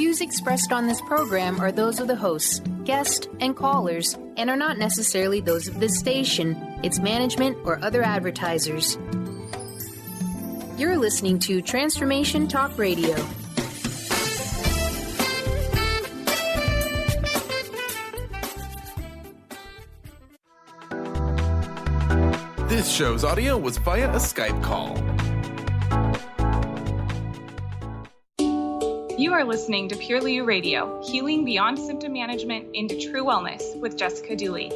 views expressed on this program are those of the hosts, guests, and callers, and are not necessarily those of this station, its management, or other advertisers. You're listening to Transformation Talk Radio. This show's audio was via a Skype call. You are listening to Purely You Radio, healing beyond symptom management into true wellness with Jessica Dooley.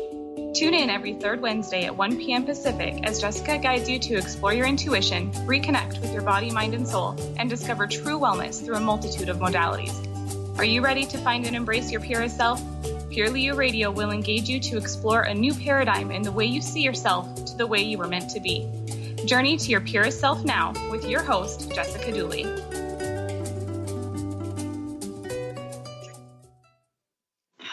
Tune in every third Wednesday at 1 p.m. Pacific as Jessica guides you to explore your intuition, reconnect with your body, mind, and soul, and discover true wellness through a multitude of modalities. Are you ready to find and embrace your purest self? Purely You Radio will engage you to explore a new paradigm in the way you see yourself to the way you were meant to be. Journey to your purest self now with your host, Jessica Dooley.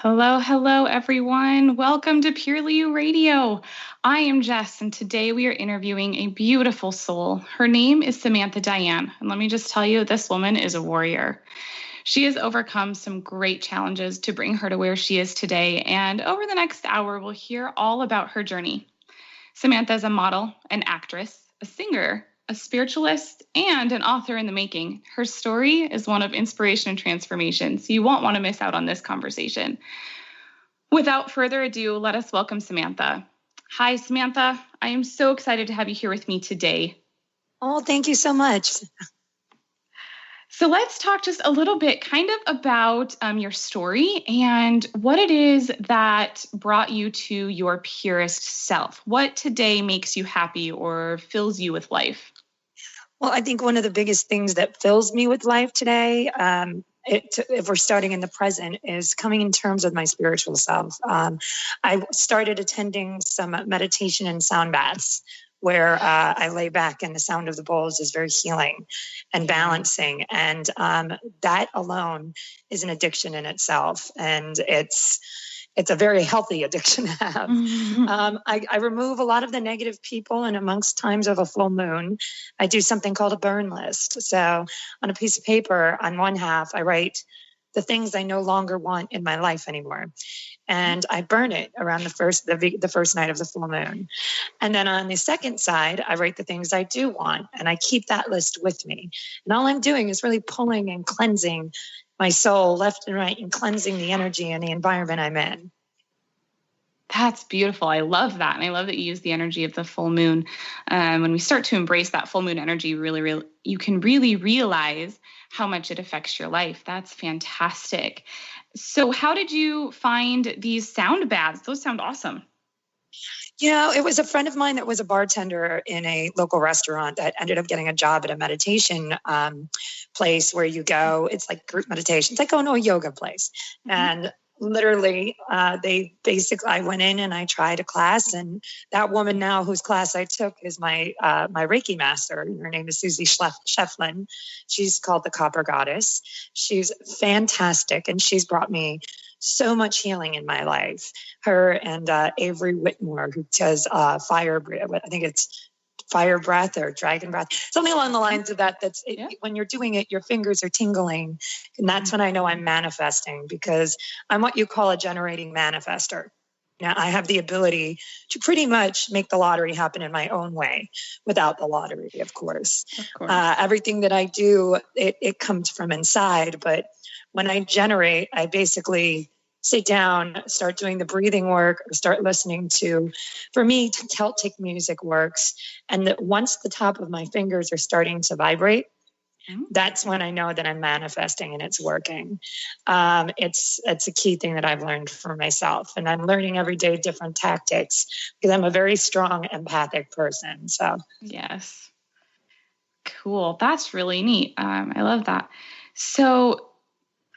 Hello, everyone. Welcome to Purely You Radio. I am Jess, and today we are interviewing a beautiful soul. Her name is Samantha Diane, and let me just tell you, this woman is a warrior. She has overcome some great challenges to bring her to where she is today, and over the next hour, we'll hear all about her journey. Samantha is a model, an actress, a singer, a spiritualist, and an author in the making. Her story is one of inspiration and transformation, so you won't want to miss out on this conversation. Without further ado, let us welcome Samantha. Hi, Samantha. I am so excited to have you here with me today. Oh, thank you so much. So let's talk just a little bit kind of about your story and what it is that brought you to your purest self. What today makes you happy or fills you with life? Well, I think one of the biggest things that fills me with life today, if we're starting in the present, is coming in terms with my spiritual self. I started attending some meditation and sound baths where I lay back and the sound of the bowls is very healing and balancing. And that alone is an addiction in itself. And it's a very healthy addiction to have. Mm-hmm. I remove a lot of the negative people, and amongst times of a full moon, I do something called a burn list. So on a piece of paper, on one half, I write the things I no longer want in my life anymore. And I burn it around the first night of the full moon. And then on the second side, I write the things I do want, and I keep that list with me. And all I'm doing is really pulling and cleansing my soul left and right and cleansing the energy and the environment I'm in. That's beautiful. I love that. And I love that you use the energy of the full moon. When we start to embrace that full moon energy, you can really realize how much it affects your life. That's fantastic. So how did you find these sound baths? Those sound awesome. You know, it was a friend of mine that was a bartender in a local restaurant that ended up getting a job at a meditation place where you go. It's like group meditation. It's like going to a yoga place. Mm-hmm. And literally, I went in and I tried a class, and that woman now whose class I took is my Reiki master. Her name is Susie Shefflin. She's called the Copper Goddess. She's fantastic, and she's brought me so much healing in my life. Her and Avery Whitmore, who does fire breath. I think it's fire breath or dragon breath, something along the lines of that. When you're doing it, your fingers are tingling. And that's when I know I'm manifesting, because I'm what you call a generating manifester. Now, I have the ability to pretty much make the lottery happen in my own way without the lottery, of course. Everything that I do, it comes from inside. But when I generate, I basically sit down, start doing the breathing work, or start listening to, for me, Celtic music works. And once the top of my fingers are starting to vibrate, that's when I know that I'm manifesting and it's working. It's a key thing that I've learned for myself. And I'm learning every day different tactics because I'm a very strong empathic person. So yes. Cool. That's really neat. I love that. So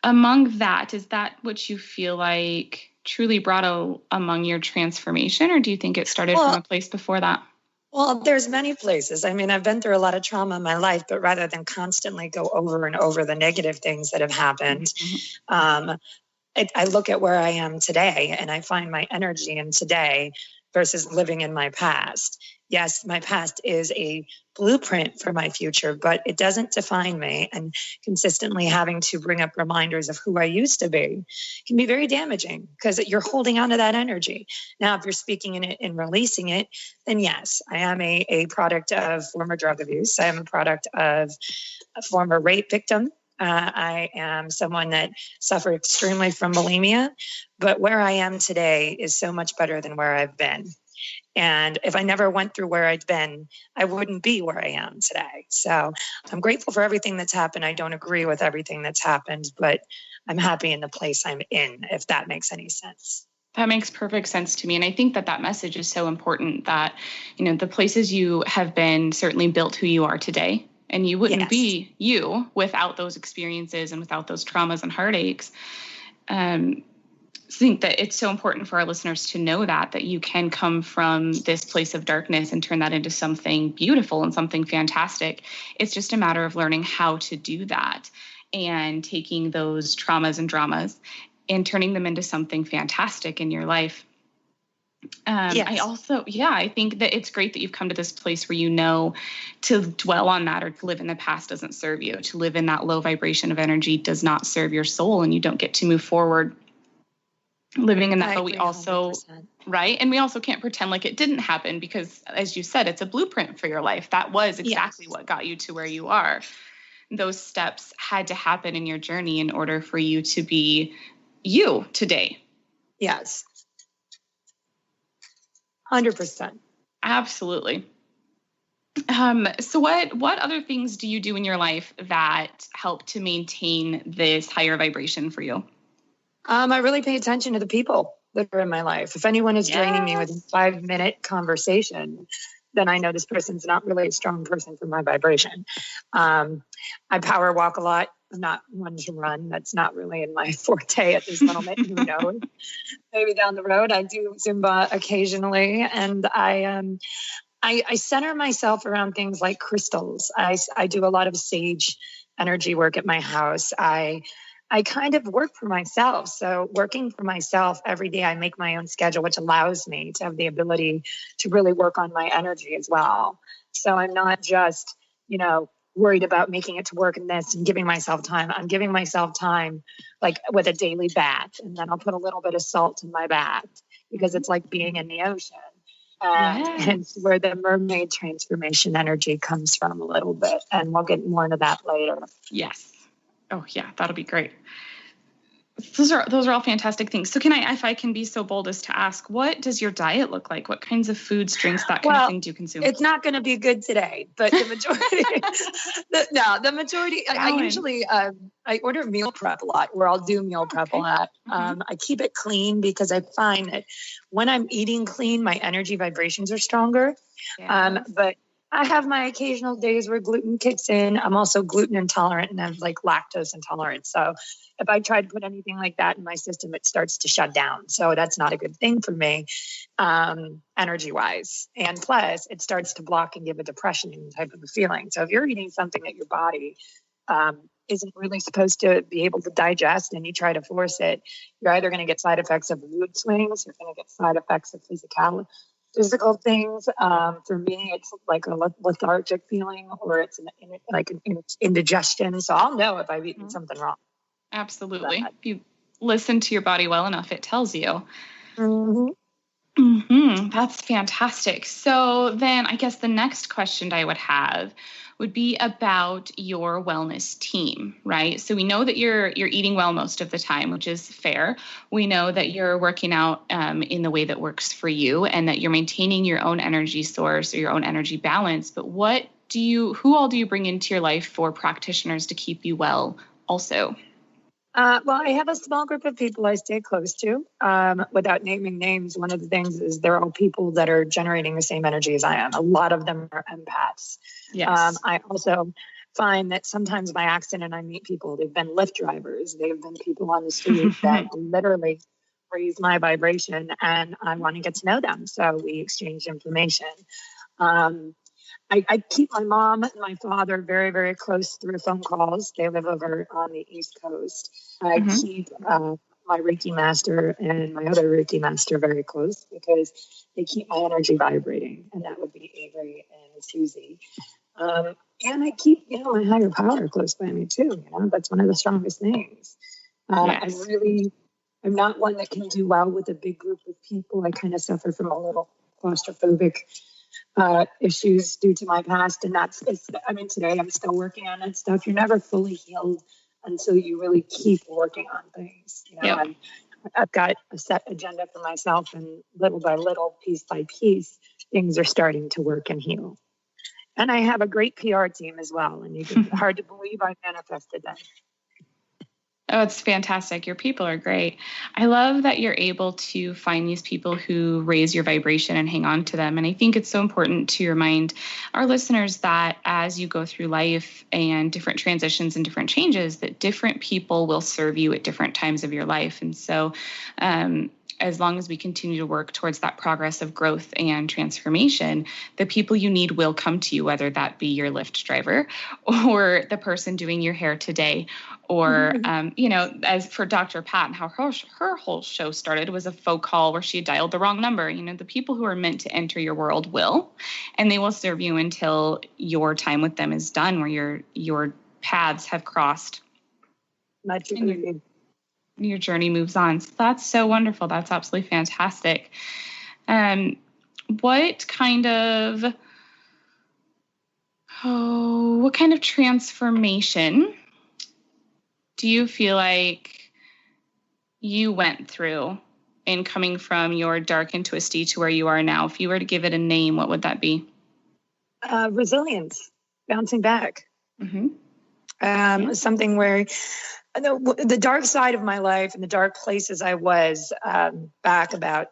among that, is that what you feel like truly brought among your transformation, or do you think it started from a place before that? Well, there's many places. I mean, I've been through a lot of trauma in my life, but rather than constantly go over and over the negative things that have happened, I look at where I am today and I find my energy in today versus living in my past. yes, my past is a blueprint for my future, but it doesn't define me. And consistently having to bring up reminders of who I used to be can be very damaging because you're holding on to that energy. Now, if you're speaking in it and releasing it, then yes, I am a product of former drug abuse. I am a product of a former rape victim. I am someone that suffered extremely from bulimia, but where I am today is so much better than where I've been. And if I never went through where I'd been, I wouldn't be where I am today. So I'm grateful for everything that's happened. I don't agree with everything that's happened, but I'm happy in the place I'm in, if that makes any sense. That makes perfect sense to me. And I think that message is so important that, the places you have been certainly built who you are today. And you wouldn't be you without those experiences and without those traumas and heartaches. I think that it's so important for our listeners to know that you can come from this place of darkness and turn that into something beautiful and something fantastic. It's just a matter of learning how to do that and taking those traumas and dramas and turning them into something fantastic in your life. I think that it's great that you've come to this place where to dwell on that or to live in the past doesn't serve you. To live in that low vibration of energy does not serve your soul, and you don't get to move forward living in that. But we also, 100%. Right? And we also can't pretend like it didn't happen because, as you said, it's a blueprint for your life. That was exactly what got you to where you are. Those steps had to happen in your journey in order for you to be you today. Yes. 100%. Absolutely. So what other things do you do in your life that help to maintain this higher vibration for you? I really pay attention to the people that are in my life. If anyone is draining me with a 5-minute conversation, then I know this person's not really a strong person for my vibration. I power walk a lot. I'm not one to run. That's not really in my forte at this moment. Who knows? Maybe down the road. I do Zumba occasionally, and I center myself around things like crystals. I do a lot of sage energy work at my house. I kind of work for myself. So working for myself every day, I make my own schedule, which allows me to have the ability to really work on my energy as well. So I'm not just, worried about making it to work and this and giving myself time. I'm giving myself time like with a daily bath, and then I'll put a little bit of salt in my bath because it's like being in the ocean. And it's where the Mermaid Transformation energy comes from a little bit. And we'll get more into that later. Yes. Oh yeah, that'll be great. Those are all fantastic things. So if I can be so bold as to ask, what does your diet look like? What kinds of foods, drinks, that kind of thing do you consume? It's not going to be good today, but the majority, the majority, I usually, I order meal prep a lot, or I'll do meal prep a lot. I keep it clean because I find that when I'm eating clean, my energy vibrations are stronger. But I have my occasional days where gluten kicks in. I'm also gluten intolerant and I'm like lactose intolerant. So if I try to put anything like that in my system, it starts to shut down. So that's not a good thing for me, energy wise. And plus it starts to block and give a depression type of a feeling. So if you're eating something that your body isn't really supposed to be able to digest and you try to force it, you're either going to get side effects of mood swings, you're going to get side effects of physical things. For me, it's like a lethargic feeling, or it's an indigestion. So I'll know if I've eaten something wrong. Absolutely. If you listen to your body well enough, it tells you. That's fantastic. So then I guess the next question I would have would be about your wellness team, right? So we know that you're eating well most of the time, which is fair. We know that you're working out in the way that works for you and that you're maintaining your own energy source or your own energy balance. But who all do you bring into your life for practitioners to keep you well also? Well, I have a small group of people I stay close to. Without naming names, one of the things is they're all people that are generating the same energy as I am. A lot of them are empaths. Yes. I also find that sometimes by accident I meet people. They've been Lyft drivers. They've been people on the street that literally raise my vibration, and I want to get to know them. So we exchange information. I keep my mom and my father very, very close through phone calls. They live over on the East Coast. I keep my Reiki master and my other Reiki master very close because they keep my energy vibrating, and that would be Avery and Susie. And I keep, my higher power close by me too. That's one of the strongest things. Yes. I'm not one that can do well with a big group of people. I kind of suffer from a little claustrophobic issues due to my past. And today I'm still working on that stuff. You're never fully healed until you really keep working on things. Yep. I've got a set agenda for myself, and little by little, piece by piece, things are starting to work and heal. And I have a great PR team as well. And hard to believe I manifested that. Oh, it's fantastic. Your people are great. I love that you're able to find these people who raise your vibration and hang on to them. And I think it's so important to remind our listeners that as you go through life and different transitions and different changes, that different people will serve you at different times of your life. And so, as long as we continue to work towards that progress of growth and transformation, the people you need will come to you, whether that be your Lyft driver or the person doing your hair today. Or, as for Dr. Pat and how her whole show started was a faux call where she had dialed the wrong number. The people who are meant to enter your world will, and they will serve you until your time with them is done, where your paths have crossed. Your journey moves on. So that's so wonderful. That's absolutely fantastic. What kind of transformation do you feel like you went through in coming from your dark and twisty to where you are now? If you were to give it a name, what would that be? Resilience, bouncing back. Mm-hmm. Something where the dark side of my life and the dark places I was back about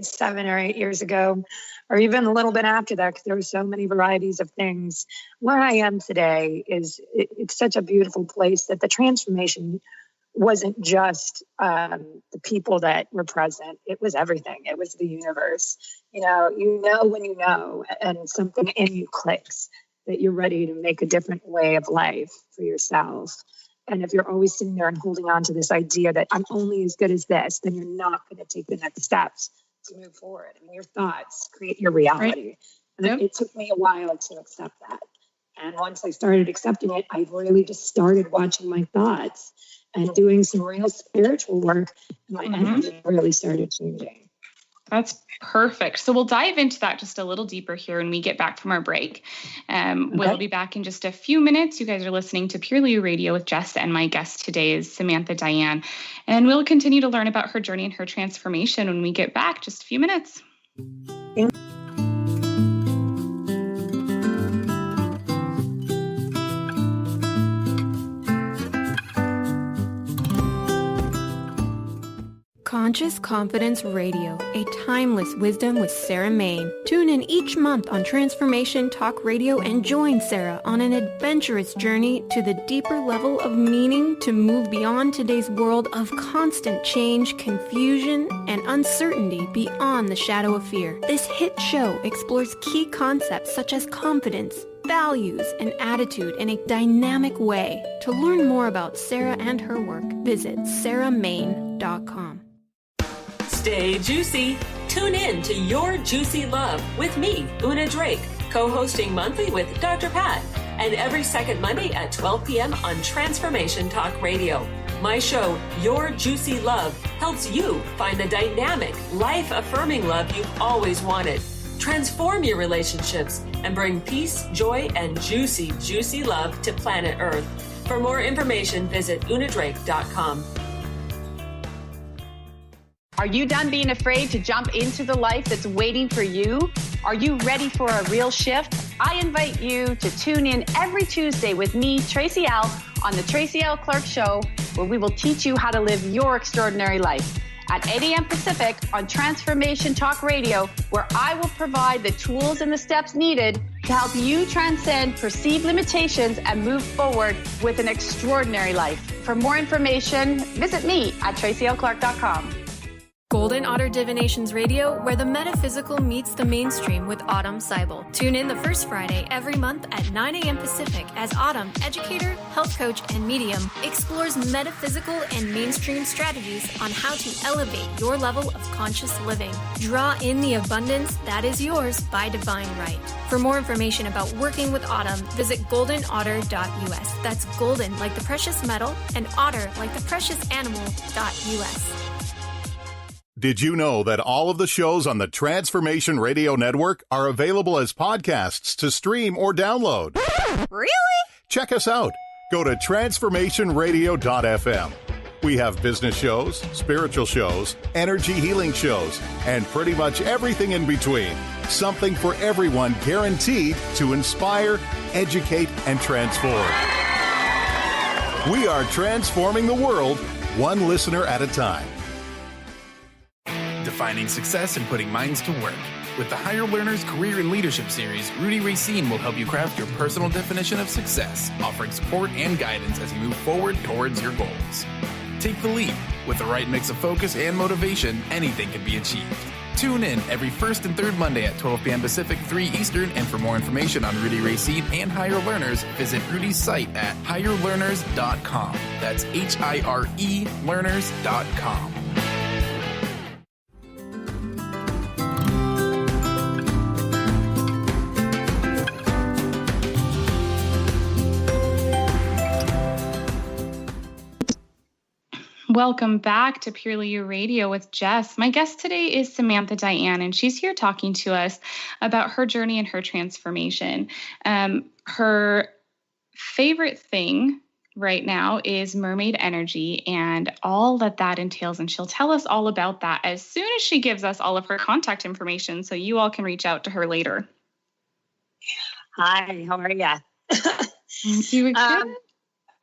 7 or 8 years ago, or even a little bit after that, because there were so many varieties of things. Where I am today it's such a beautiful place that the transformation wasn't just the people that were present. It was everything. It was the universe. When you know, and something in you clicks, that you're ready to make a different way of life for yourself. And if you're always sitting there and holding on to this idea that I'm only as good as this, then you're not going to take the next steps to move forward. Your thoughts create your reality. Right. And it took me a while to accept that. And once I started accepting it, I really just started watching my thoughts and doing some real spiritual work. And my energy really started changing. That's perfect. So we'll dive into that just a little deeper here when we get back from our break. We'll be back in just a few minutes. You guys are listening to Purely You Radio with Jess, and my guest today is Samantha Diane. And we'll continue to learn about her journey and her transformation when we get back just a few minutes. Conscious Confidence Radio, a timeless wisdom with Sarah Main. Tune in each month on Transformation Talk Radio and join Sarah on an adventurous journey to the deeper level of meaning to move beyond today's world of constant change, confusion, and uncertainty beyond the shadow of fear. This hit show explores key concepts such as confidence, values, and attitude in a dynamic way. To learn more about Sarah and her work, visit sarahmain.com. Stay juicy. Tune in to Your Juicy Love with me, Una Drake, co-hosting monthly with Dr. Pat, and every second Monday at 12 p.m. on Transformation Talk Radio. My show, Your Juicy Love, helps you find the dynamic, life-affirming love you've always wanted. Transform your relationships and bring peace, joy, and juicy, juicy love to planet Earth. For more information, visit unadrake.com. Are you done being afraid to jump into the life that's waiting for you? Are you ready for a real shift? I invite you to tune in every Tuesday with me, Tracy L., on the Tracy L. Clark Show, where we will teach you how to live your extraordinary life. At 8 a.m. Pacific on Transformation Talk Radio, where I will provide the tools and the steps needed to help you transcend perceived limitations and move forward with an extraordinary life. For more information, visit me at tracylclark.com. Golden Otter Divinations Radio, where the metaphysical meets the mainstream with Autumn Seibel. Tune in the first Friday every month at 9 a.m. Pacific as Autumn, educator, health coach, and medium, explores metaphysical and mainstream strategies on how to elevate your level of conscious living. Draw in the abundance that is yours by divine right. For more information about working with Autumn, visit goldenotter.us. That's golden like the precious metal and otter like the precious animal.us. Did you know that all of the shows on the Transformation Radio Network are available as podcasts to stream or download? Really? Check us out. Go to transformationradio.fm. We have business shows, spiritual shows, energy healing shows, and pretty much everything in between. Something for everyone, guaranteed to inspire, educate, and transform. We are transforming the world, one listener at a time. Defining success and putting minds to work. With the Higher Learners Career and Leadership Series, Rudy Racine will help you craft your personal definition of success, offering support and guidance as you move forward towards your goals. Take the leap. With the right mix of focus and motivation, anything can be achieved. Tune in every first and third Monday at 12 p.m. Pacific, 3 Eastern, and for more information on Rudy Racine and Higher Learners, visit Rudy's site at higherlearners.com. That's HIRE learners.com. Welcome back to Purely You Radio with Jess. My guest today is Samantha Diane, and she's here talking to us about her journey and her transformation. Her favorite thing right now is mermaid energy and all that entails, and she'll tell us all about that as soon as she gives us all of her contact information so you all can reach out to her later. Hi, how are you? You good?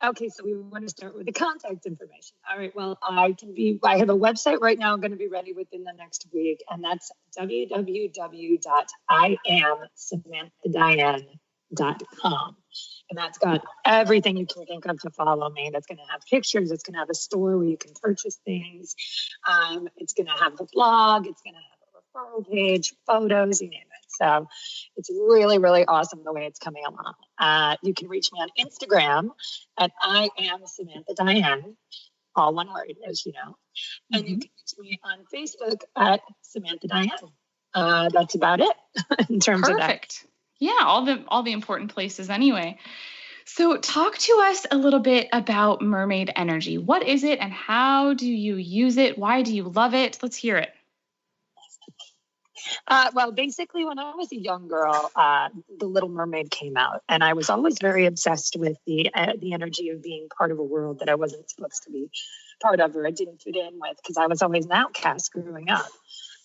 Okay, so we want to start with the contact information. All right, well, I have a website right now, going to be ready within the next week, and that's www.IamSamanthaDiane.com. And that's got everything you can think of to follow me. That's going to have pictures. It's going to have a store where you can purchase things. It's going to have the blog. It's going to have a referral page, photos, you name it. So it's really, really awesome the way it's coming along. You can reach me on Instagram at I am Samantha Diane, all one word, as you know. And you can reach me on Facebook at Samantha Diane. That's about it in terms of that. Perfect. Yeah, all the important places anyway. So talk to us a little bit about mermaid energy. What is it and how do you use it? Why do you love it? Let's hear it. Well, basically, when I was a young girl, The Little Mermaid came out, and I was always very obsessed with the energy of being part of a world that I wasn't supposed to be part of, or I didn't fit in with, because I was always an outcast growing up.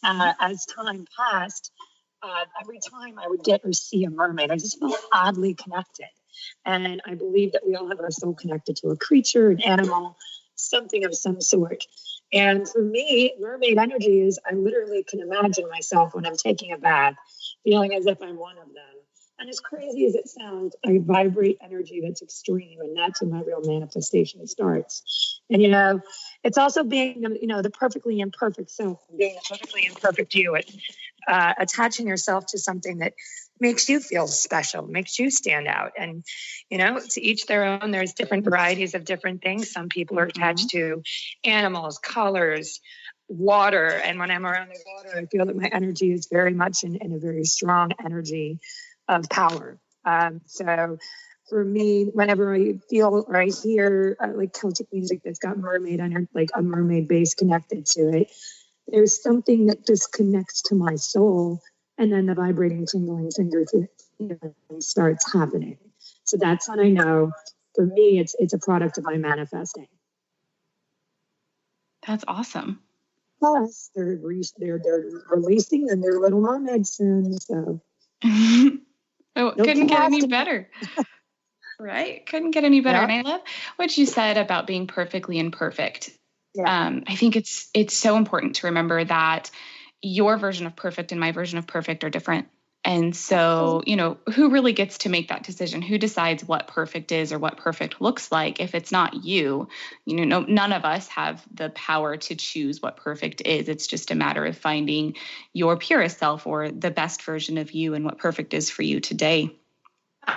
As time passed, every time I would get or see a mermaid, I just felt oddly connected. And I believe that we all have our soul connected to a creature, an animal, something of some sort. And for me, mermaid energy is, I literally can imagine myself when I'm taking a bath, feeling as if I'm one of them. And as crazy as it sounds, I vibrate energy that's extreme, and that's when my real manifestation starts. And, it's also being, the perfectly imperfect self, being the perfectly imperfect you, attaching yourself to something that makes you feel special, makes you stand out. And, to each their own. There's different varieties of different things. Some people are attached to animals, colors, water. And when I'm around the water, I feel that my energy is very much in a very strong energy of power. So for me, whenever I feel or I hear like Celtic music that's got mermaid energy, like a mermaid base connected to it, there's something that just connects to my soul. And then the vibrating, tingling finger starts happening. So that's when I know, for me, it's a product of my manifesting. That's awesome. Plus, they're releasing their Little Mermaid soon. So, couldn't get any better, right? Couldn't get any better. Yeah. And I love what you said about being perfectly imperfect. Yeah. I think it's so important to remember that your version of perfect and my version of perfect are different. And so, who really gets to make that decision? Who decides what perfect is or what perfect looks like? If it's not you, none of us have the power to choose what perfect is. It's just a matter of finding your purest self or the best version of you and what perfect is for you today.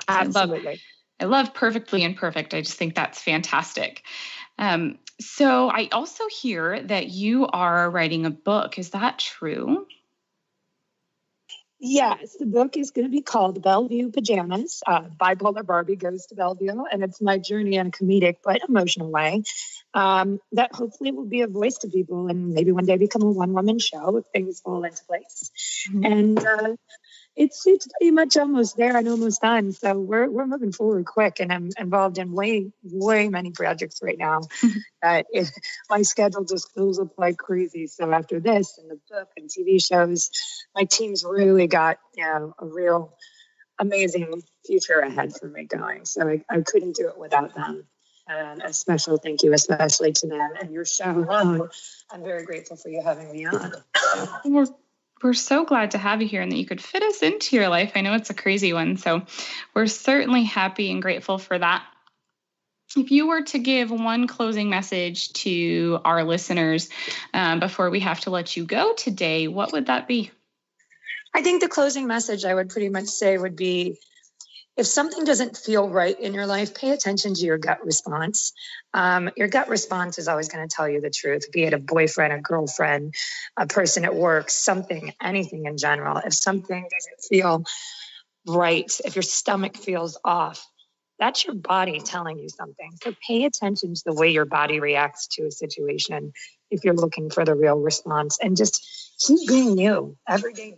Absolutely. I love Perfectly Imperfect. I just think that's fantastic. So I also hear that you are writing a book. Is that true? Yes, the book is going to be called Bellevue Pajamas. Bipolar Barbie Goes to Bellevue, and it's my journey in a comedic but emotional way that hopefully will be a voice to people and maybe one day become a one-woman show if things fall into place. Mm-hmm. And it's pretty much almost there and almost done. So we're moving forward quick, and I'm involved in way many projects right now. My schedule just fills up like crazy. So after this and the book and TV shows, my team's really got a real amazing future ahead for me going. So I couldn't do it without them. And a special thank you, especially to them and your show alone. I'm very grateful for you having me on. We're so glad to have you here and that you could fit us into your life. I know it's a crazy one, so we're certainly happy and grateful for that. If you were to give one closing message to our listeners before we have to let you go today, what would that be? I think the closing message I would pretty much say would be, if something doesn't feel right in your life, pay attention to your gut response. Your gut response is always going to tell you the truth, be it a boyfriend, a girlfriend, a person at work, something, anything in general. If something doesn't feel right, if your stomach feels off, that's your body telling you something. So pay attention to the way your body reacts to a situation if you're looking for the real response, and just keep being you every day.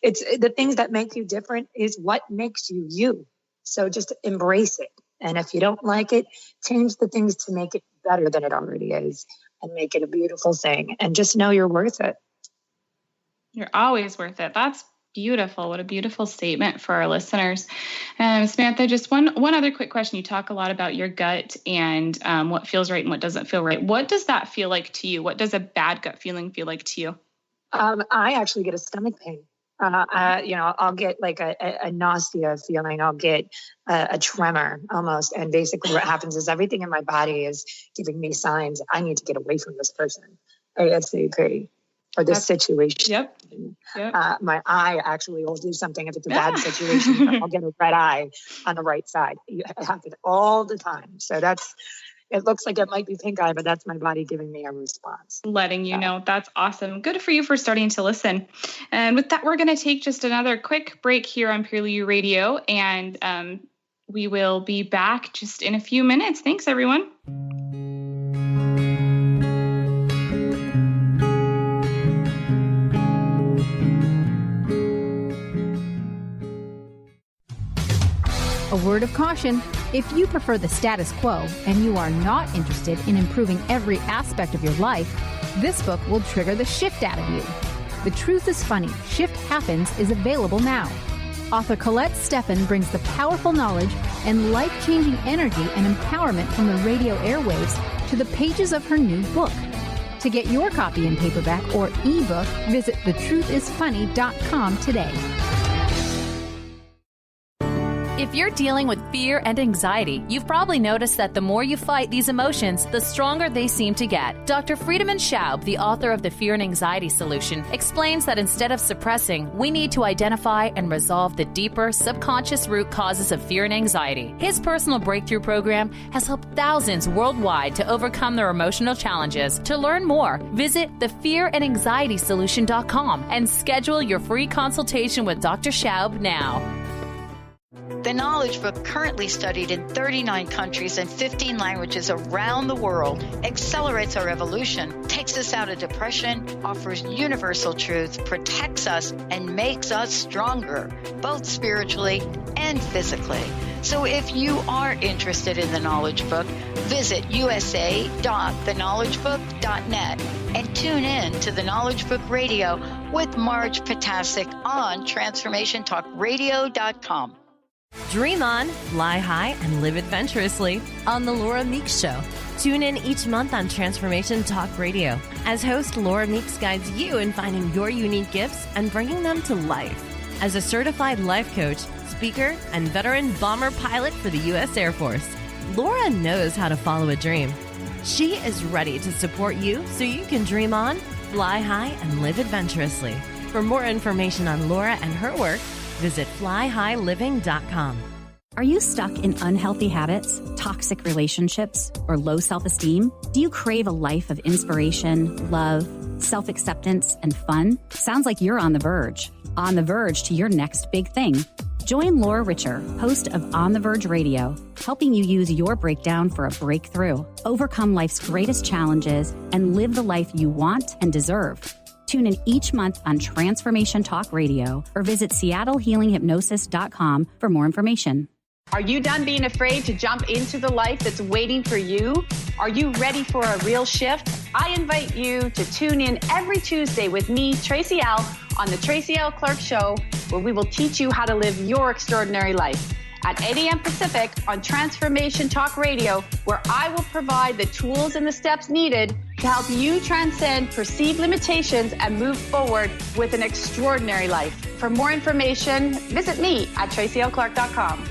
It's the things that make you different is what makes you you. So just embrace it. And if you don't like it, change the things to make it better than it already is and make it a beautiful thing. And just know you're worth it. You're always worth it. That's beautiful. What a beautiful statement for our listeners. Samantha, just one other quick question. You talk a lot about your gut and what feels right and what doesn't feel right. What does that feel like to you? What does a bad gut feeling feel like to you? I actually get a stomach pain. I'll get like a nausea feeling. I'll get a tremor almost. And basically what happens is everything in my body is giving me signs. I need to get away from this person ASAP or this situation. Yep. My eye actually will do something if it's a bad situation. I'll get a red eye on the right side. It happens all the time. So it looks like it might be pink eye, but that's my body giving me a response. Letting you know. That's awesome. Good for you for starting to listen. And with that, we're going to take just another quick break here on Purely You Radio. And we will be back just in a few minutes. Thanks, everyone. A word of caution: if you prefer the status quo and you are not interested in improving every aspect of your life, this book will trigger the shift out of you. The Truth is Funny, Shift Happens is available now. Author Colette Steffen brings the powerful knowledge and life-changing energy and empowerment from the radio airwaves to the pages of her new book. To get your copy in paperback or ebook, visit thetruthisfunny.com today. If you're dealing with fear and anxiety, you've probably noticed that the more you fight these emotions, the stronger they seem to get. Dr. Friedemann Schaub, the author of The Fear and Anxiety Solution, explains that instead of suppressing, we need to identify and resolve the deeper, subconscious root causes of fear and anxiety. His personal breakthrough program has helped thousands worldwide to overcome their emotional challenges. To learn more, visit thefearandanxietysolution.com and schedule your free consultation with Dr. Schaub now. The Knowledge Book, currently studied in 39 countries and 15 languages around the world, accelerates our evolution, takes us out of depression, offers universal truth, protects us, and makes us stronger, both spiritually and physically. So if you are interested in the Knowledge Book, visit usa.theknowledgebook.net and tune in to the Knowledge Book Radio with Marge Potasic on TransformationTalkRadio.com. Dream on, fly high, and live adventurously on The Laura Meeks Show. Tune in each month on Transformation Talk Radio as host Laura Meeks guides you in finding your unique gifts and bringing them to life. as a certified life coach, speaker, and veteran bomber pilot for the U.S. Air Force. Laura knows how to follow a dream. She is ready to support you so you can dream on, fly high, and live adventurously. For more information on Laura and her work, visit flyhighliving.com. Are you stuck in unhealthy habits, toxic relationships, or low self-esteem? Do you crave a life of inspiration, love, self-acceptance, and fun? Sounds like you're on the verge to your next big thing. Join Laura Richer, host of On the Verge Radio, helping you use your breakdown for a breakthrough, overcome life's greatest challenges, and live the life you want and deserve. Tune in each month on Transformation Talk Radio or visit SeattleHealingHypnosis.com for more information. Are you done being afraid to jump into the life that's waiting for you? Are you ready for a real shift? I invite you to tune in every Tuesday with me, Tracy Al, on the Tracy L. Clark Show, where we will teach you how to live your extraordinary life. At 8 a.m. Pacific on Transformation Talk Radio, where I will provide the tools and the steps needed to help you transcend perceived limitations and move forward with an extraordinary life. For more information, visit me at tracylclark.com.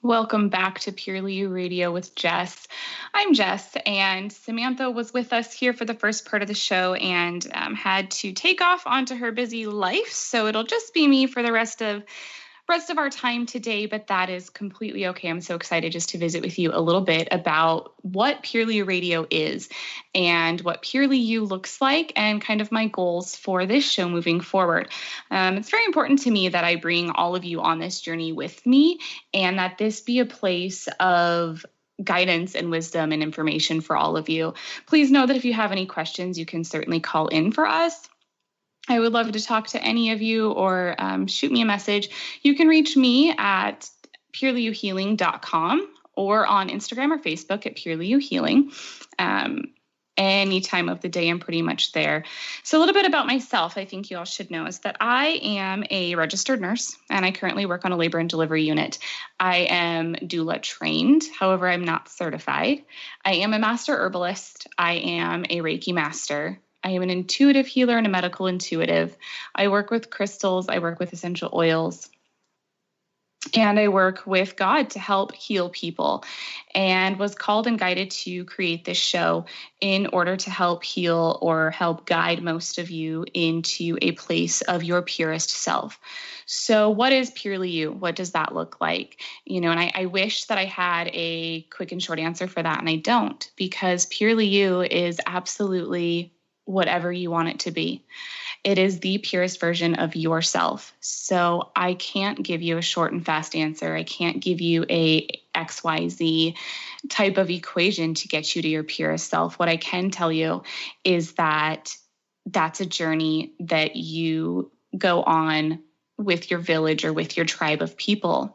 Welcome back to Purely You Radio with Jess. I'm Jess, and Samantha was with us here for the first part of the show and had to take off onto her busy life. So it'll just be me for the rest of our time today, but that is completely okay. I'm so excited just to visit with you a little bit about what Purely You Radio is and what Purely You looks like and kind of my goals for this show moving forward. It's very important to me that I bring all of you on this journey with me and that this be a place of guidance and wisdom and information for all of you. Please know that if you have any questions, you can certainly call in for us. I would love to talk to any of you or shoot me a message. You can reach me at purelyyouhealing.com or on Instagram or Facebook at Purely You Healing. Any time of the day, I'm pretty much there. So a little bit about myself, I think you all should know, is that I am a registered nurse and I currently work on a labor and delivery unit. I am doula trained. However, I'm not certified. I am a master herbalist. I am a Reiki master. I am an intuitive healer and a medical intuitive. I work with crystals. I work with essential oils. And I work with God to help heal people and was called and guided to create this show in order to help heal or help guide most of you into a place of your purest self. So what is Purely You? What does that look like? And I wish that I had a quick and short answer for that. And I don't, because Purely You is absolutely whatever you want it to be. It is the purest version of yourself. So I can't give you a short and fast answer. I can't give you a XYZ type of equation to get you to your purest self. What I can tell you is that that's a journey that you go on with your village or with your tribe of people.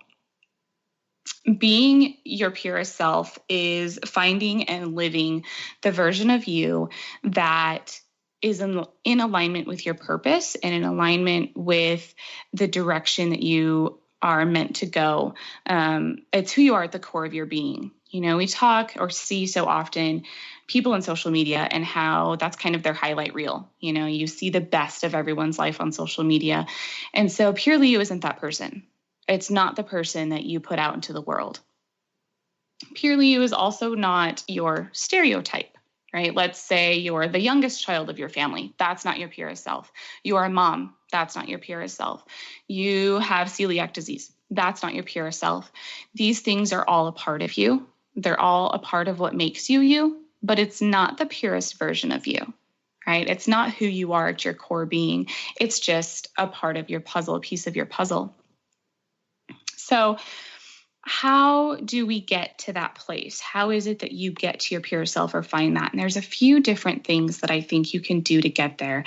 Being your purest self is finding and living the version of you that is in alignment with your purpose and in alignment with the direction that you are meant to go. It's who you are at the core of your being. We talk or see so often people on social media and how that's kind of their highlight reel. You see the best of everyone's life on social media. And so Purely You isn't that person. It's not the person that you put out into the world. Purely You is also not your stereotype. Right? Let's say you're the youngest child of your family. That's not your purest self. You are a mom. That's not your purest self. You have celiac disease. That's not your purest self. These things are all a part of you. They're all a part of what makes you you, but it's not the purest version of you, right? It's not who you are at your core being. It's just a part of your puzzle, a piece of your puzzle. So how do we get to that place? How is it that you get to your pure self or find that? And there's a few different things that I think you can do to get there.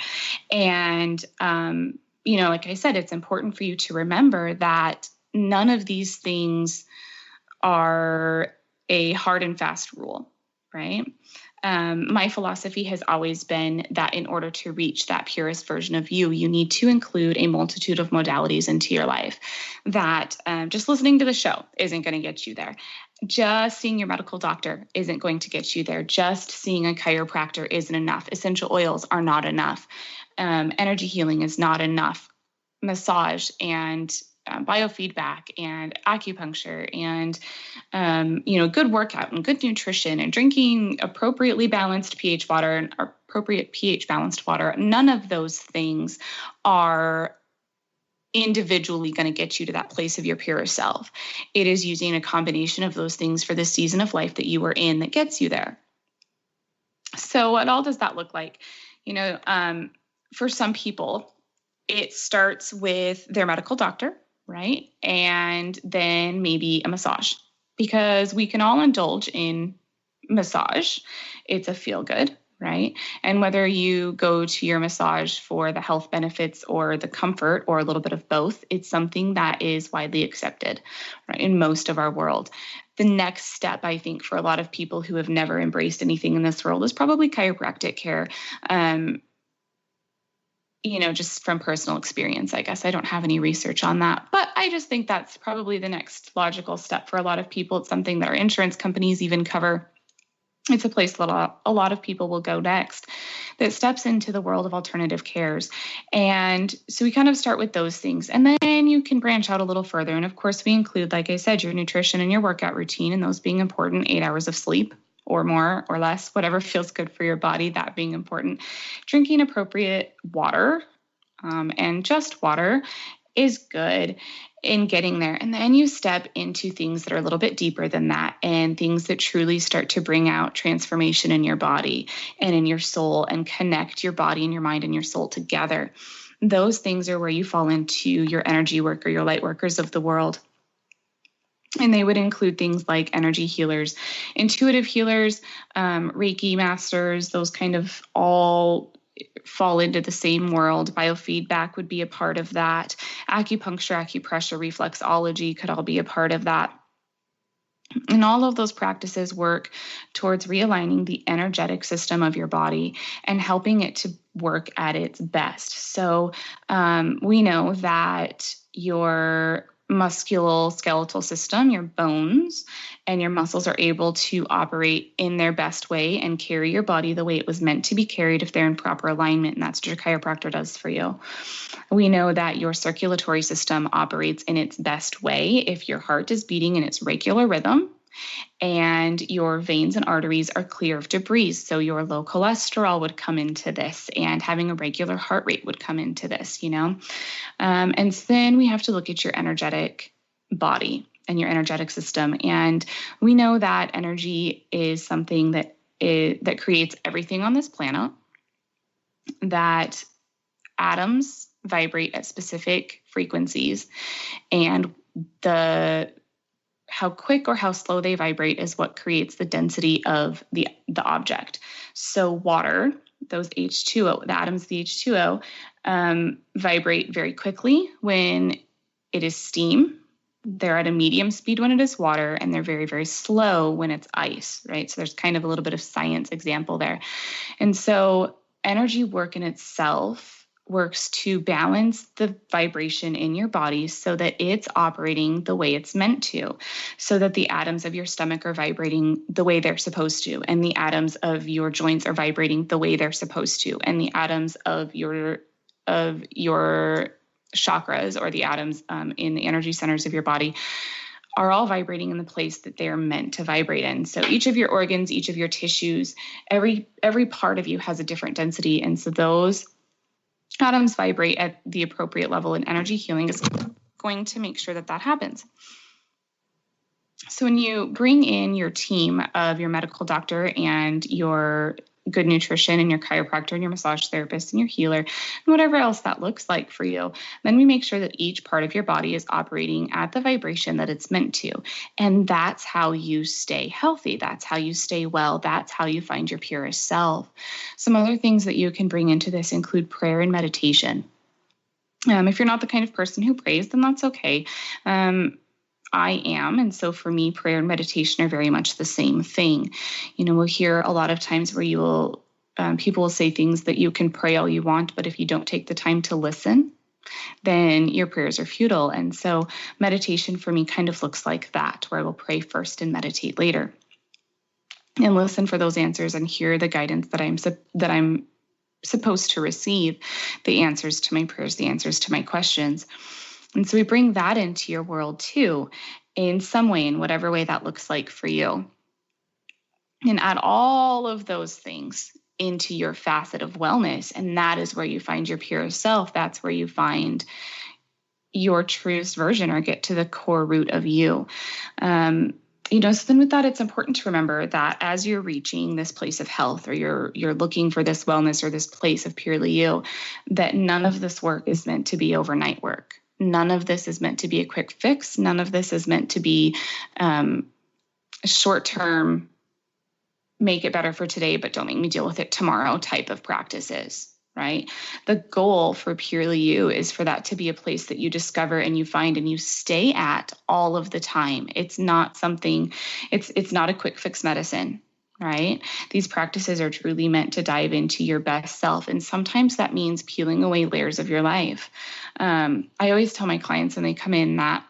And, like I said, it's important for you to remember that none of these things are a hard and fast rule, right? My philosophy has always been that in order to reach that purest version of you, you need to include a multitude of modalities into your life. That just listening to the show isn't going to get you there. Just seeing your medical doctor isn't going to get you there. Just seeing a chiropractor isn't enough. Essential oils are not enough. Energy healing is not enough. Massage and biofeedback and acupuncture and, good workout and good nutrition and drinking appropriately balanced pH water and appropriate pH balanced water. None of those things are individually going to get you to that place of your purest self. It is using a combination of those things for the season of life that you are in that gets you there. So what all does that look like? For some people, it starts with their medical doctor, right? And then maybe a massage, because we can all indulge in massage. It's a feel good, right? And whether you go to your massage for the health benefits or the comfort or a little bit of both, it's something that is widely accepted, right, in most of our world. The next step, I think, for a lot of people who have never embraced anything in this world is probably chiropractic care. Just from personal experience, I guess. I don't have any research on that, but I just think that's probably the next logical step for a lot of people. It's something that our insurance companies even cover. It's a place that a lot of people will go next that steps into the world of alternative cares. And so we kind of start with those things, and then you can branch out a little further. And of course, we include, like I said, your nutrition and your workout routine, and those being important, 8 hours of sleep or more or less, whatever feels good for your body, that being important. Drinking appropriate water, and just water is good in getting there. And then you step into things that are a little bit deeper than that, and things that truly start to bring out transformation in your body and in your soul and connect your body and your mind and your soul together. Those things are where you fall into your energy work or your light workers of the world. And they would include things like energy healers, intuitive healers, Reiki masters. Those kind of all fall into the same world. Biofeedback would be a part of that. Acupuncture, acupressure, reflexology could all be a part of that. And all of those practices work towards realigning the energetic system of your body and helping it to work at its best. So we know that your musculoskeletal system, your bones and your muscles, are able to operate in their best way and carry your body the way it was meant to be carried if they're in proper alignment. And that's what your chiropractor does for you. We know that your circulatory system operates in its best way if your heart is beating in its regular rhythm and your veins and arteries are clear of debris. So your low cholesterol would come into this, and having a regular heart rate would come into this, And then we have to look at your energetic body and your energetic system. And we know that energy is something that creates everything on this planet, that atoms vibrate at specific frequencies, and how quick or how slow they vibrate is what creates the density of the object. So water, those H2O, the atoms of the H2O, vibrate very quickly when it is steam. They're at a medium speed when it is water, and they're very, very slow when it's ice, right? So there's kind of a little bit of science example there. And so energy work in itself works to balance the vibration in your body so that it's operating the way it's meant to, so that the atoms of your stomach are vibrating the way they're supposed to, and the atoms of your joints are vibrating the way they're supposed to, and the atoms of your chakras, or the atoms in the energy centers of your body, are all vibrating in the place that they are meant to vibrate in. So each of your organs, each of your tissues, every part of you has a different density, and so those atoms vibrate at the appropriate level, and energy healing is going to make sure that happens. So when you bring in your team of your medical doctor and your good nutrition and your chiropractor and your massage therapist and your healer and whatever else that looks like for you, then we make sure that each part of your body is operating at the vibration that it's meant to. And that's how you stay healthy. That's how you stay well. That's how you find your purest self. Some other things that you can bring into this include prayer and meditation. If you're not the kind of person who prays, then that's okay. I am. And so for me, prayer and meditation are very much the same thing. We'll hear a lot of times where people will say things that you can pray all you want, but if you don't take the time to listen, then your prayers are futile. And so meditation for me kind of looks like that, where I will pray first and meditate later and listen for those answers and hear the guidance that I'm supposed to receive, the answers to my prayers, the answers to my questions. And so we bring that into your world too, in some way, in whatever way that looks like for you. And add all of those things into your facet of wellness. And that is where you find your purest self. That's where you find your truest version, or get to the core root of you. So then with that, it's important to remember that as you're reaching this place of health, or you're looking for this wellness or this place of purely you, that none of this work is meant to be overnight work. None of this is meant to be a quick fix. None of this is meant to be short-term, make it better for today, but don't make me deal with it tomorrow type of practices, right? The goal for Purely You is for that to be a place that you discover and you find and you stay at all of the time. It's not something, it's not a quick fix medicine, right? These practices are truly meant to dive into your best self. And sometimes that means peeling away layers of your life. I always tell my clients when they come in that,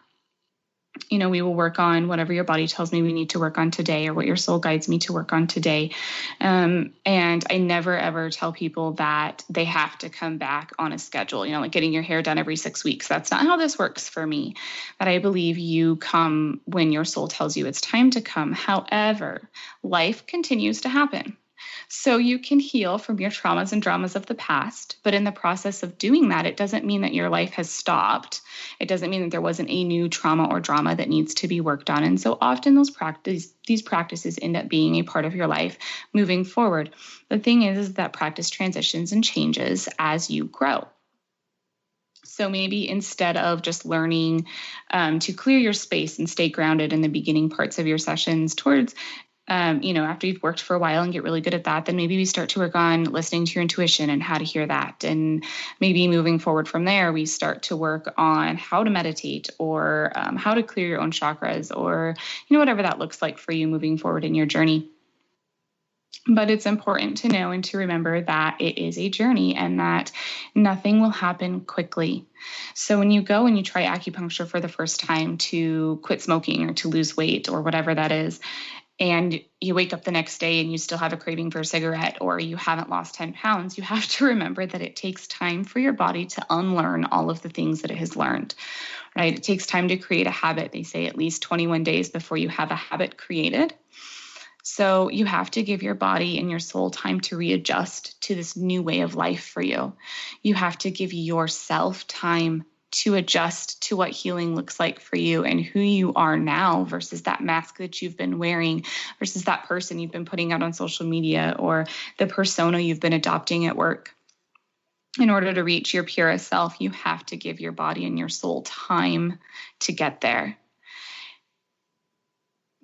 we will work on whatever your body tells me we need to work on today, or what your soul guides me to work on today. And I never, ever tell people that they have to come back on a schedule, like getting your hair done every 6 weeks. That's not how this works for me. But I believe you come when your soul tells you it's time to come. However, life continues to happen. So you can heal from your traumas and dramas of the past, but in the process of doing that, it doesn't mean that your life has stopped. It doesn't mean that there wasn't a new trauma or drama that needs to be worked on. And so often these practices end up being a part of your life moving forward. The thing is that practice transitions and changes as you grow. So maybe instead of just learning to clear your space and stay grounded in the beginning parts of your sessions towards after you've worked for a while and get really good at that, then maybe we start to work on listening to your intuition and how to hear that. And maybe moving forward from there, we start to work on how to meditate, or how to clear your own chakras, or, whatever that looks like for you moving forward in your journey. But it's important to know and to remember that it is a journey and that nothing will happen quickly. So when you go and you try acupuncture for the first time to quit smoking or to lose weight or whatever that is, and you wake up the next day and you still have a craving for a cigarette, or you haven't lost 10 pounds, you have to remember that it takes time for your body to unlearn all of the things that it has learned, right? It takes time to create a habit. They say at least 21 days before you have a habit created. So you have to give your body and your soul time to readjust to this new way of life for you. You have to give yourself time to adjust to what healing looks like for you and who you are now versus that mask that you've been wearing, versus that person you've been putting out on social media, or the persona you've been adopting at work. In order to reach your purest self, you have to give your body and your soul time to get there.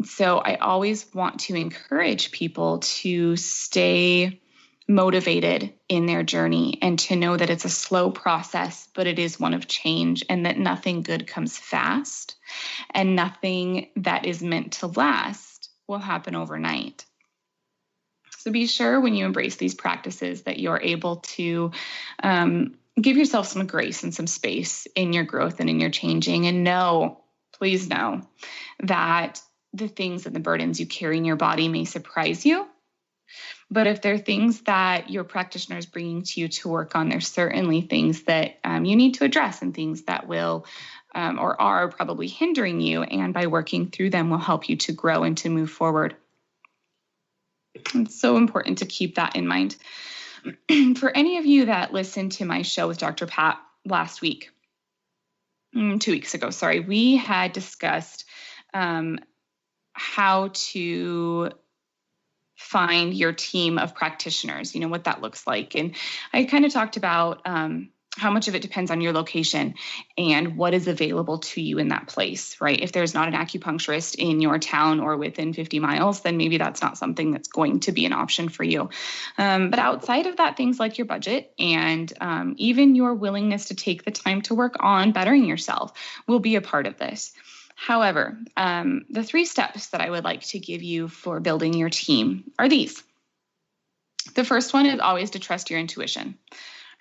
So I always want to encourage people to stay motivated in their journey and to know that it's a slow process, but it is one of change, and that nothing good comes fast, and nothing that is meant to last will happen overnight. So be sure when you embrace these practices that you're able to give yourself some grace and some space in your growth and in your changing, and please know that the things and the burdens you carry in your body may surprise you. But if there are things that your practitioner is bringing to you to work on, there's certainly things that you need to address, and things that will or are probably hindering you. And by working through them will help you to grow and to move forward. It's so important to keep that in mind. For any of you that listened to my show with Dr. Pat last week, 2 weeks ago, we had discussed how to find your team of practitioners, what that looks like. And I kind of talked about how much of it depends on your location and what is available to you in that place, right? If there's not an acupuncturist in your town or within 50 miles, then maybe that's not something that's going to be an option for you. But outside of that, things like your budget and even your willingness to take the time to work on bettering yourself will be a part of this. However, the 3 steps that I would like to give you for building your team are these. The first one is always to trust your intuition,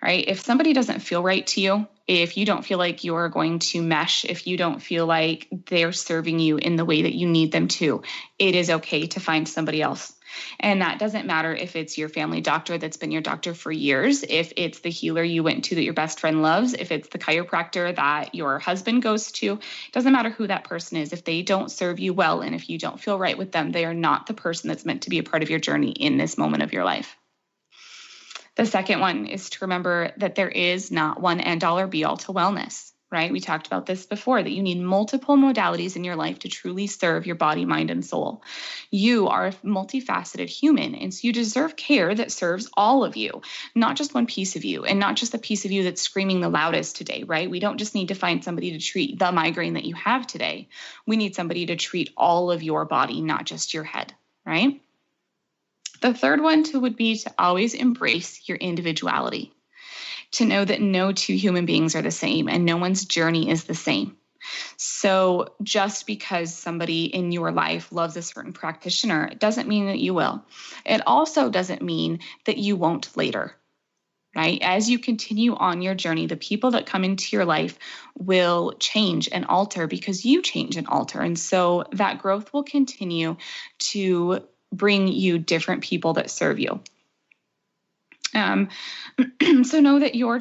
right? If somebody doesn't feel right to you, if you don't feel like you're going to mesh, if you don't feel like they're serving you in the way that you need them to, it is okay to find somebody else. And that doesn't matter if it's your family doctor that's been your doctor for years, if it's the healer you went to that your best friend loves, if it's the chiropractor that your husband goes to, it doesn't matter who that person is. If they don't serve you well and if you don't feel right with them, they are not the person that's meant to be a part of your journey in this moment of your life. The second one is to remember that there is not one end all or be all to wellness, right? We talked about this before, that you need multiple modalities in your life to truly serve your body, mind, and soul. You are a multifaceted human, and so you deserve care that serves all of you, not just one piece of you, and not just the piece of you that's screaming the loudest today, right? We don't just need to find somebody to treat the migraine that you have today. We need somebody to treat all of your body, not just your head, right? The third one would be to always embrace your individuality, to know that no 2 human beings are the same and no one's journey is the same. So just because somebody in your life loves a certain practitioner, it doesn't mean that you will. It also doesn't mean that you won't later, right? As you continue on your journey, the people that come into your life will change and alter because you change and alter. And so that growth will continue to bring you different people that serve you. So know that your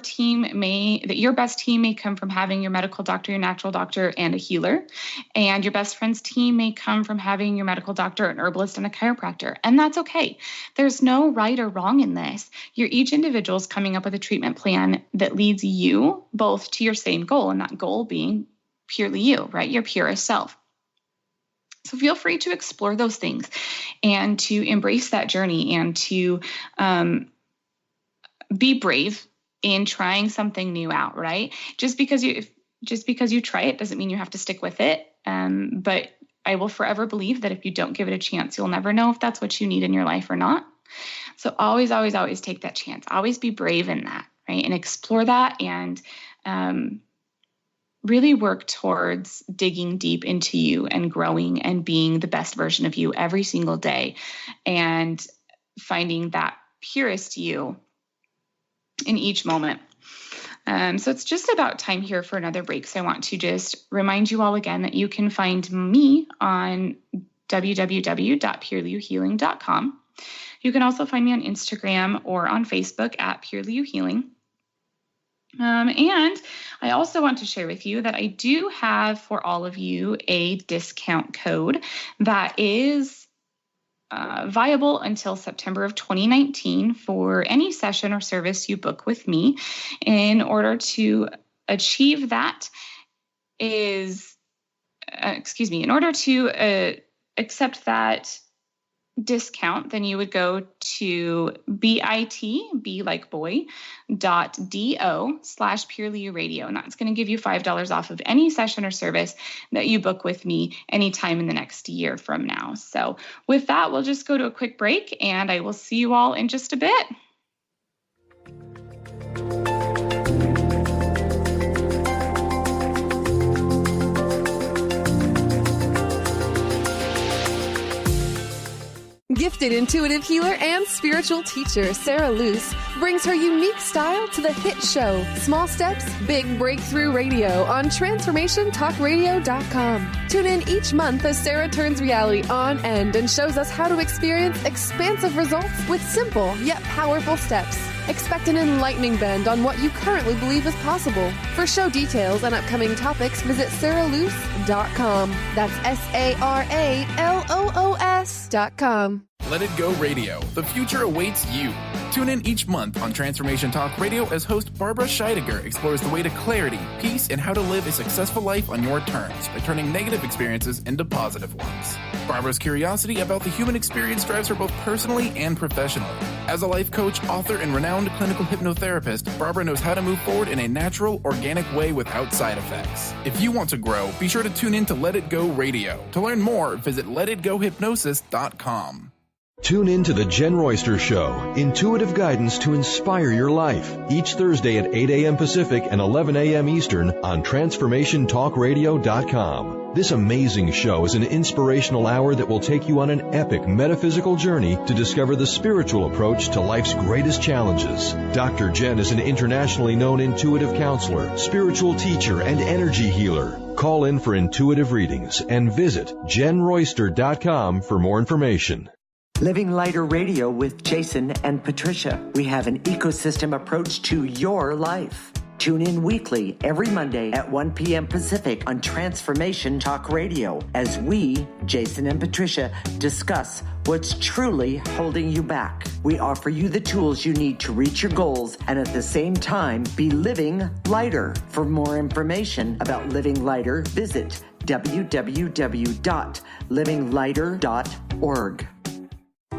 best team may come from having your medical doctor, your natural doctor, and a healer. And your best friend's team may come from having your medical doctor, an herbalist, and a chiropractor. And that's okay. There's no right or wrong in this. You're each individual is coming up with a treatment plan that leads you both to your same goal, and that goal being purely you, right? Your purest self. So feel free to explore those things and to embrace that journey and to be brave in trying something new out, right? Just because you try it doesn't mean you have to stick with it. But I will forever believe that if you don't give it a chance, you'll never know if that's what you need in your life or not. So always, always, always take that chance. Always be brave in that, right? And explore that and really work towards digging deep into you and growing and being the best version of you every single day and finding that purest you in each moment. So it's just about time here for another break. So I want to just remind you all again that you can find me on www.purelyyouhealing.com. You can also find me on Instagram or on Facebook at Purely You Healing. And I also want to share with you that I do have for all of you a discount code that is viable until September of 2019 for any session or service you book with me. In order to achieve that in order to accept that discount, then you would go to bit.do/purelyyouradio, and that's going to give you $5 off of any session or service that you book with me anytime in the next year from now. So with that, we'll just go to a quick break, and I will see you all in just a bit. Gifted intuitive healer and spiritual teacher Sarah Luce brings her unique style to the hit show Small Steps, Big Breakthrough Radio on TransformationTalkRadio.com. Tune in each month as Sarah turns reality on end and shows us how to experience expansive results with simple yet powerful steps. Expect an enlightening bend on what you currently believe is possible. For show details and upcoming topics, visit SarahLuce.com. That's SarahLoos.com. Let It Go Radio. The future awaits you. Tune in each month on Transformation Talk Radio as host Barbara Scheidegger explores the way to clarity, peace, and how to live a successful life on your terms by turning negative experiences into positive ones. Barbara's curiosity about the human experience drives her both personally and professionally. As a life coach, author, and renowned clinical hypnotherapist, Barbara knows how to move forward in a natural, organic way without side effects. If you want to grow, be sure to tune in to Let It Go Radio. To learn more, visit letitgohypnosis.com. Tune in to The Jen Royster Show, intuitive guidance to inspire your life, each Thursday at 8 a.m. Pacific and 11 a.m. Eastern on TransformationTalkRadio.com. This amazing show is an inspirational hour that will take you on an epic metaphysical journey to discover the spiritual approach to life's greatest challenges. Dr. Jen is an internationally known intuitive counselor, spiritual teacher, and energy healer. Call in for intuitive readings and visit JenRoyster.com for more information. Living Lighter Radio with Jason and Patricia. We have an ecosystem approach to your life. Tune in weekly every Monday at 1 p.m. Pacific on Transformation Talk Radio as we, Jason and Patricia, discuss what's truly holding you back. We offer you the tools you need to reach your goals and at the same time be living lighter. For more information about Living Lighter, visit www.livinglighter.org.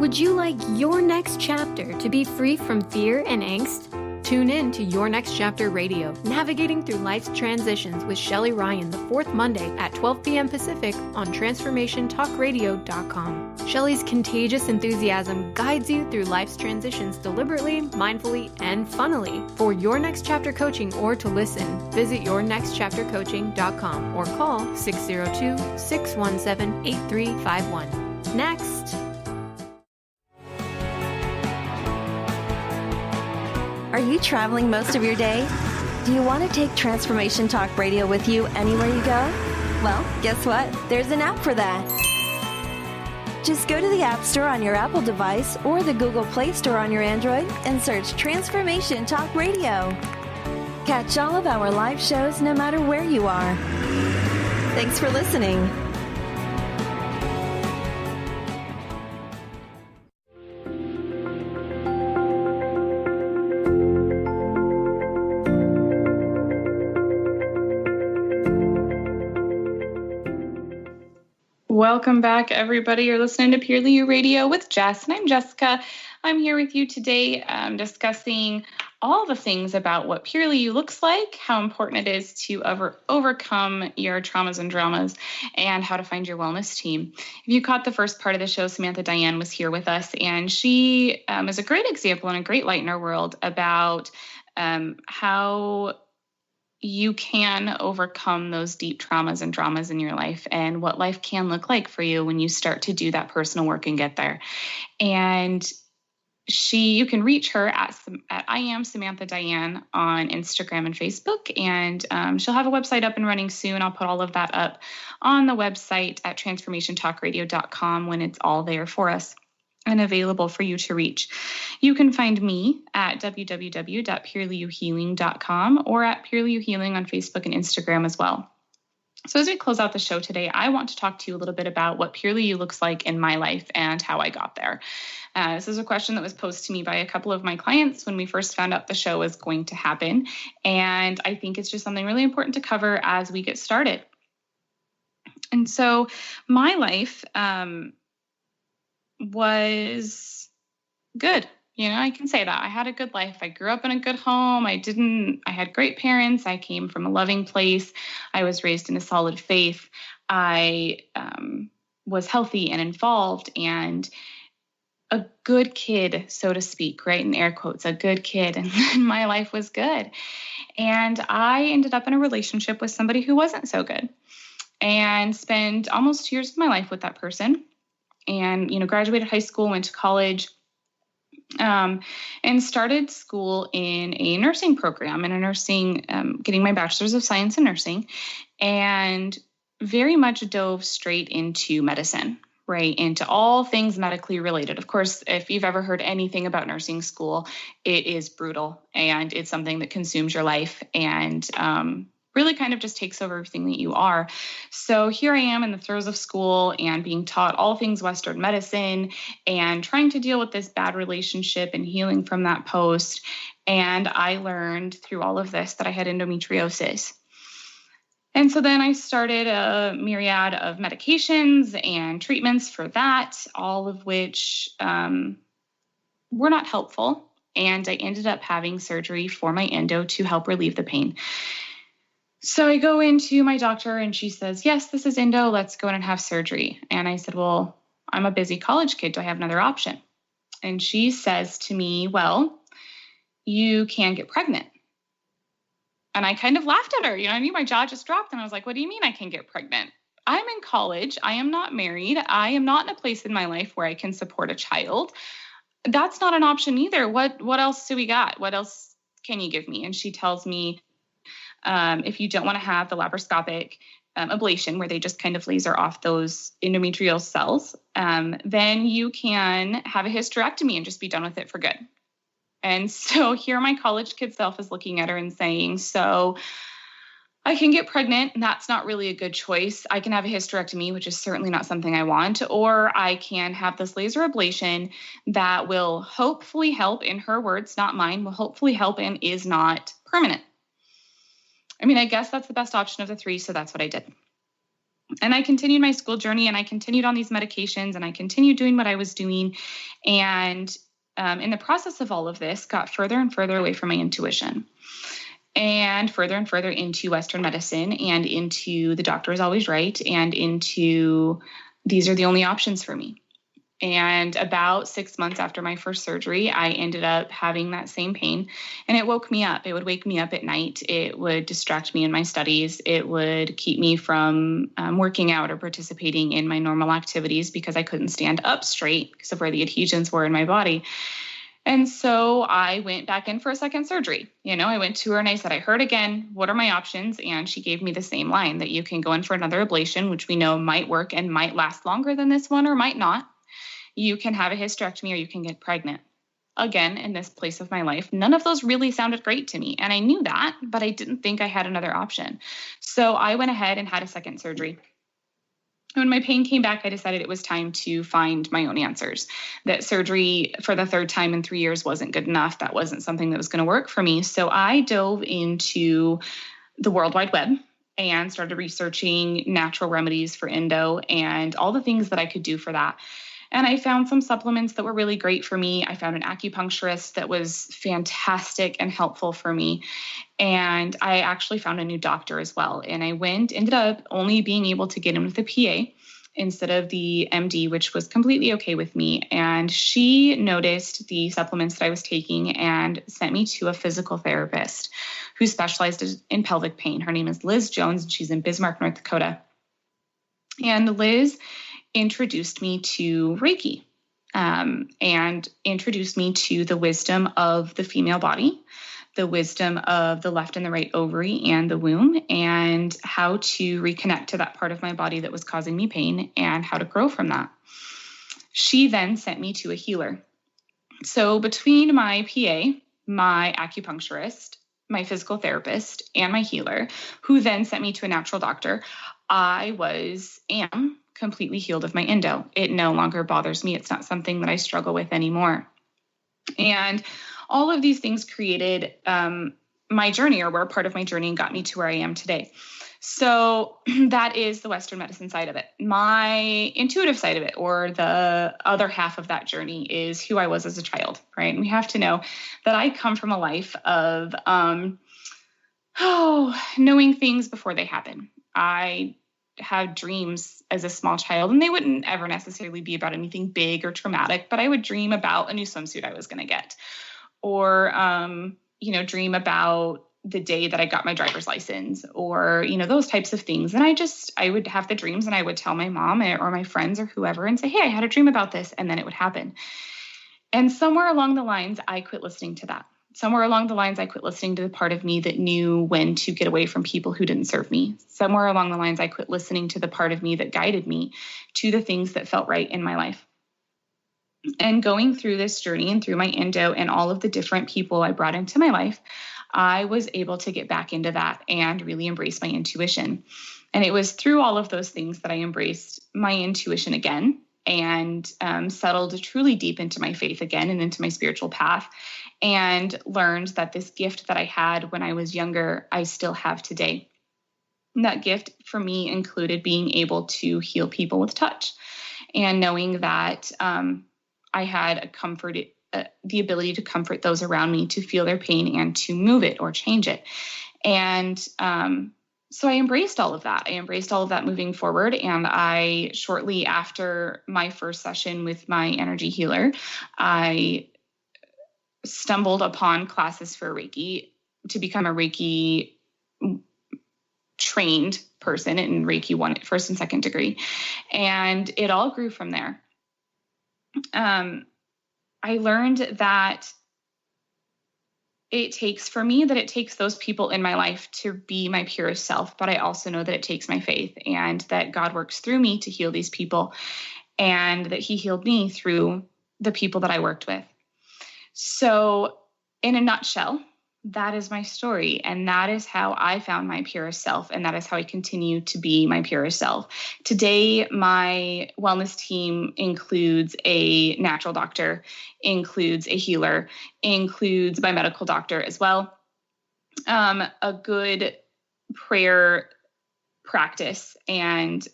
Would you like your next chapter to be free from fear and angst? Tune in to Your Next Chapter Radio, navigating through life's transitions with Shelley Ryan the fourth Monday at 12 p.m. Pacific on TransformationTalkRadio.com. Shelley's contagious enthusiasm guides you through life's transitions deliberately, mindfully, and funnily. For Your Next Chapter coaching or to listen, visit YourNextChapterCoaching.com or call 602-617-8351. Next. Are you traveling most of your day? Do you want to take Transformation Talk Radio with you anywhere you go? Well, guess what? There's an app for that. Just go to the App Store on your Apple device or the Google Play Store on your Android and search Transformation Talk Radio. Catch all of our live shows no matter where you are. Thanks for listening. Welcome back, everybody. You're listening to Purely You Radio with Jess, and I'm Jessica. I'm here with you today discussing all the things about what Purely You looks like, how important it is to overcome your traumas and dramas, and how to find your wellness team. If you caught the first part of the show, Samantha Diane was here with us, and she is a great example and a great light in our world about how you can overcome those deep traumas and dramas in your life and what life can look like for you when you start to do that personal work and get there. And you can reach her at I am Samantha Diane on Instagram and Facebook, and she'll have a website up and running soon. I'll put all of that up on the website at transformationtalkradio.com when it's all there for us and available for you to reach. You can find me at www.purelyyouhealing.com or at Purely You Healing on Facebook and Instagram as well. So as we close out the show today, I want to talk to you a little bit about what Purely You looks like in my life and how I got there. This is a question that was posed to me by a couple of my clients when we first found out the show was going to happen. And I think it's just something really important to cover as we get started. And so my life, was good. You know, I can say that I had a good life. I grew up in a good home. I had great parents. I came from a loving place. I was raised in a solid faith. I was healthy and involved and a good kid, so to speak, right? In air quotes, a good kid. And my life was good. And I ended up in a relationship with somebody who wasn't so good and spent almost 2 years of my life with that person. And, graduated high school, went to college, and started school in a nursing program, getting my bachelor's of science in nursing, and very much dove straight into medicine, right? Into all things medically related. Of course, if you've ever heard anything about nursing school, it is brutal and it's something that consumes your life and, really kind of just takes over everything that you are. So here I am in the throes of school and being taught all things Western medicine and trying to deal with this bad relationship and healing from that post. And I learned through all of this that I had endometriosis. And so then I started a myriad of medications and treatments for that, all of which were not helpful. And I ended up having surgery for my endo to help relieve the pain. So I go into my doctor and she says, yes, this is endo. Let's go in and have surgery. And I said, well, I'm a busy college kid. Do I have another option? And she says to me, well, you can get pregnant. And I kind of laughed at her. I knew my jaw just dropped. And I was like, what do you mean I can get pregnant? I'm in college. I am not married. I am not in a place in my life where I can support a child. That's not an option either. What else do we got? What else can you give me? And she tells me, if you don't want to have the laparoscopic ablation, where they just kind of laser off those endometrial cells, then you can have a hysterectomy and just be done with it for good. And so here my college kid self is looking at her and saying, so I can get pregnant, and that's not really a good choice. I can have a hysterectomy, which is certainly not something I want, or I can have this laser ablation that will hopefully help, in her words, not mine, will hopefully help and is not permanent. I mean, I guess that's the best option of the three, so that's what I did. And I continued my school journey, and I continued on these medications, and I continued doing what I was doing. And in the process of all of this, got further and further away from my intuition, and further into Western medicine, and into the doctor is always right, and into these are the only options for me. And about 6 months after my first surgery, I ended up having that same pain, and it woke me up. It would wake me up at night. It would distract me in my studies. It would keep me from working out or participating in my normal activities because I couldn't stand up straight because of where the adhesions were in my body. And so I went back in for a second surgery. I went to her and I said, I heard again, what are my options? And she gave me the same line, that you can go in for another ablation, which we know might work and might last longer than this one or might not. You can have a hysterectomy, or you can get pregnant. Again, in this place of my life, none of those really sounded great to me. And I knew that, but I didn't think I had another option. So I went ahead and had a second surgery. When my pain came back, I decided it was time to find my own answers. That surgery for the third time in 3 years wasn't good enough. That wasn't something that was going to work for me. So I dove into the World Wide Web and started researching natural remedies for endo and all the things that I could do for that. And I found some supplements that were really great for me. I found an acupuncturist that was fantastic and helpful for me. And I actually found a new doctor as well. And I ended up only being able to get in with the PA instead of the MD, which was completely okay with me. And she noticed the supplements that I was taking and sent me to a physical therapist who specialized in pelvic pain. Her name is Liz Jones, and she's in Bismarck, North Dakota. And Liz introduced me to Reiki, and introduced me to the wisdom of the female body, the wisdom of the left and the right ovary and the womb, and how to reconnect to that part of my body that was causing me pain and how to grow from that. She then sent me to a healer. So between my PA, my acupuncturist, my physical therapist, and my healer, who then sent me to a natural doctor, I am completely healed of my endo. It no longer bothers me. It's not something that I struggle with anymore. And all of these things created my journey, or were a part of my journey, and got me to where I am today. So that is the Western medicine side of it. My intuitive side of it, or the other half of that journey, is who I was as a child, right? And we have to know that I come from a life of knowing things before they happen. I had dreams as a small child, and they wouldn't ever necessarily be about anything big or traumatic, but I would dream about a new swimsuit I was going to get, or, dream about the day that I got my driver's license, or, those types of things. And I would have the dreams, and I would tell my mom or my friends or whoever and say, hey, I had a dream about this. And then it would happen. And somewhere along the lines, I quit listening to that. Somewhere along the lines, I quit listening to the part of me that knew when to get away from people who didn't serve me. Somewhere along the lines, I quit listening to the part of me that guided me to the things that felt right in my life. And going through this journey and through my endo and all of the different people I brought into my life, I was able to get back into that and really embrace my intuition. And it was through all of those things that I embraced my intuition again, and settled truly deep into my faith again and into my spiritual path, and learned that this gift that I had when I was younger, I still have today. And that gift for me included being able to heal people with touch, and knowing that I had the ability to comfort those around me, to feel their pain and to move it or change it. And So I embraced all of that. I embraced all of that moving forward. And I, shortly after my first session with my energy healer, I stumbled upon classes for Reiki to become a Reiki trained person in Reiki 1, first and second degree. And it all grew from there. I learned that it takes those people in my life to be my purest self, but I also know that it takes my faith and that God works through me to heal these people, and that he healed me through the people that I worked with. So in a nutshell, that is my story. And that is how I found my purest self. And that is how I continue to be my purest self. Today, my wellness team includes a natural doctor, includes a healer, includes my medical doctor as well. A good prayer practice and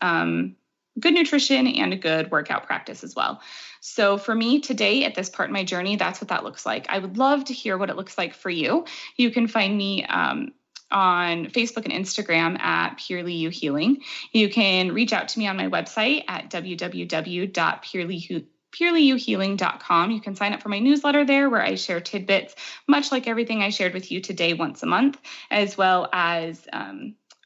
good nutrition and a good workout practice as well. So for me today at this part in my journey, that's what that looks like. I would love to hear what it looks like for you. You can find me on Facebook and Instagram at Purely You Healing. You can reach out to me on my website at www.purelyyouhealing.com. You can sign up for my newsletter there, where I share tidbits, much like everything I shared with you today, once a month, as well as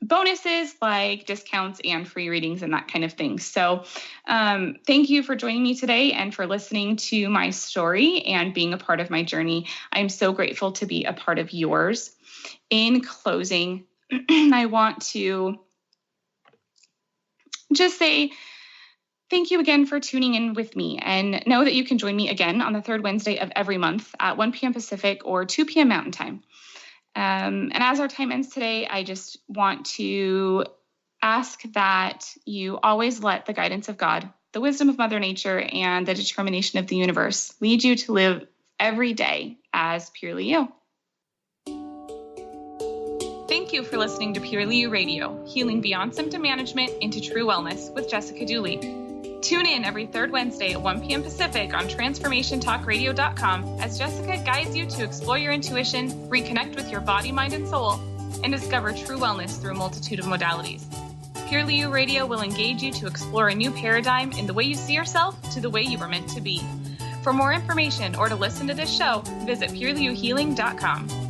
bonuses like discounts and free readings and that kind of thing. So thank you for joining me today and for listening to my story and being a part of my journey. I'm so grateful to be a part of yours. In closing, I want to just say thank you again for tuning in with me, and know that you can join me again on the third Wednesday of every month at 1 p.m. Pacific or 2 p.m. Mountain Time. And as our time ends today, I just want to ask that you always let the guidance of God, the wisdom of Mother Nature, and the determination of the universe lead you to live every day as purely you. Thank you for listening to Purely You Radio, healing beyond symptom management into true wellness with Jessica Dooley. Tune in every third Wednesday at 1 p.m. Pacific on TransformationTalkRadio.com as Jessica guides you to explore your intuition, reconnect with your body, mind, and soul, and discover true wellness through a multitude of modalities. Purely You Radio will engage you to explore a new paradigm in the way you see yourself to the way you were meant to be. For more information or to listen to this show, visit PurelyYouHealing.com.